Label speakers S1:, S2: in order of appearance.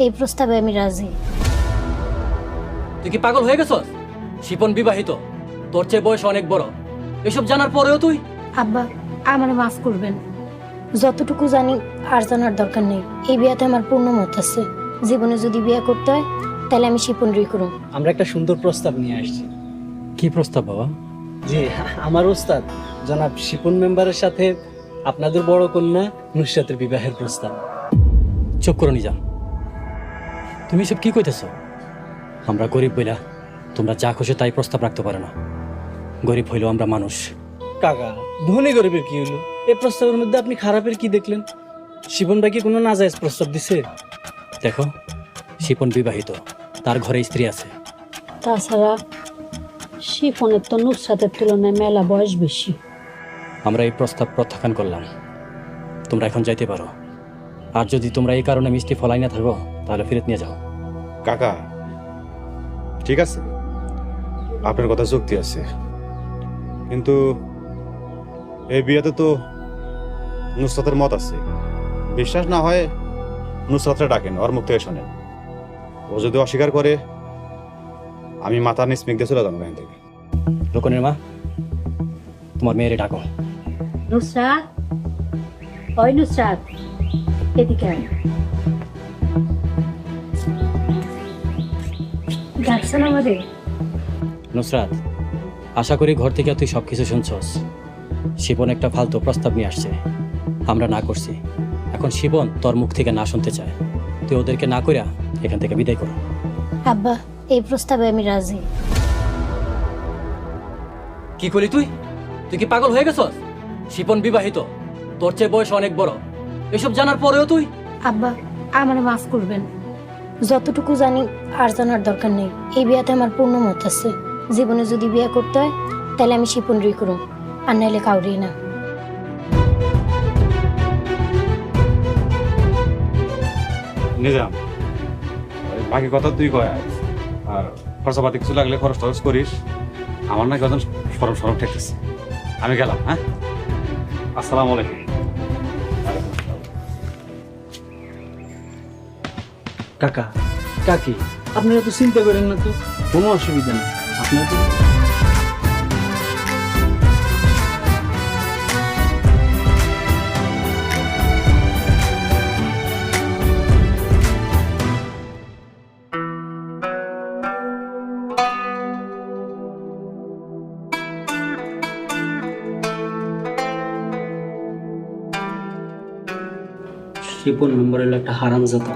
S1: এই প্রস্তাবে আমি রাজি।
S2: তুই কি পাগল হয়ে গেছস? শিপন বিবাহিত, তোর চেয়ে বয়স অনেক বড়, এসব জানার পরেও তুই।
S1: আব্বা, আমার মাফ করবেন। যতটুকু জানি আর জানার দরকার নেই। এই বিয়াতে আমার পূর্ণ মত আছে। জীবনে যদি বিয়ে করতে হয় তাহলে আমি শিপন রি করুম।
S3: আমরা একটা সুন্দর প্রস্তাব নিয়ে আসছি।
S2: কি প্রস্তাব বাবা?
S3: জি, আমার ওস্তাদ জনাব শিপন মেম্বারের সাথে আপনাদের বড় কন্যা নুসরাতের বিবাহের প্রস্তাব।
S2: চুপ করো নিজাম, তুমি সব কি কইতেছ? আমরা গরিব বইলা তোমরা যা খুশি তাই প্রস্তাব রাখতে পারো না। গরিব হইলেও আমরা মানুষ।
S3: কাকা, ধনী গরিবের কি হলো? এই প্রস্তাবের মধ্যে আপনি খারাপের কি দেখলেন? শিপন ভাই কি কোনো নাজায়েজ প্রস্তাব দিছে?
S2: দেখো, শিপন বিবাহিত, তার ঘরে স্ত্রী আছে।
S4: তাছাড়া শিফনের তো নুসরাতের তুলনায় মেলা বয়স বেশি।
S2: আমরা এই প্রস্তাব প্রত্যাখ্যান করলাম। তোমরা এখন যাইতে পারো। আর যদি তোমরা এই কারণে মিষ্টি ফলাই না থাকো তাহলে ফেরত নিয়ে যাও।
S5: কাকা, ঠিক আছে, আপনার কথা যুক্তি আছে, কিন্তু এই বিয়েতে তো নুসরাতের মত আছে। বিশ্বাস না হয় নুসরাতরে ডাকেন, ওর মুখ থেকে শোনেন। ও যদি অস্বীকার করে আমি মাথার নিচ মেঘ দিয়ে চলে যাবো এখান থেকে।
S2: রোকনের মা, তোমার মেয়েরে ডাকো।
S4: নুসরাত, ওই নুসরাত, এদিকে আয়।
S1: ডাকছেন আমাদের?
S2: নুসরাত, আশা করি ঘর থেকে তুই সবকিছু শুনছস। শিবন একটা ফালতু প্রস্তাব নিয়ে আসছে, আমরা না করছি। এখন শিবন তোর মুখ থেকে না শুনতে চায়, তুই ওদেরকে না কইরা এখান থেকে বিদায় কর।
S1: আব্বা, এই প্রস্তাবে আমি রাজি।
S2: কি করলি তুই? তুই কি পাগল হয়ে গেছস? শিপন বিবাহিত, তোর চেয়ে বয়স অনেক বড়, এসব জানার পরেও তুই।
S1: আব্বা, আমার মাফ করবেন। যতটুকু জানি আর জানার দরকার নেই। এই বিয়াতে আমার পূর্ণ মত আছে। জীবনে যদি বিয়ে করতে হয় তাহলে আমি শিপন রি করুম, আর নাইলে কাউরি না।
S5: নিজাম, বাকি কথা তুই কয়, আর খরচাপাতি কিছু লাগলে খরচ টরচ করিস। আমার না কজন সরম সরম ঠেকতেছে। আমি গেলাম, হ্যাঁ? আসসালামু আলাইকুম।
S3: কাকা, কাকি, আপনারা তো চিন্তা করেন না, তো কোনো অসুবিধা নেই। আপনারা তো শিপন মেম্বার হলো একটা হারামজাদা।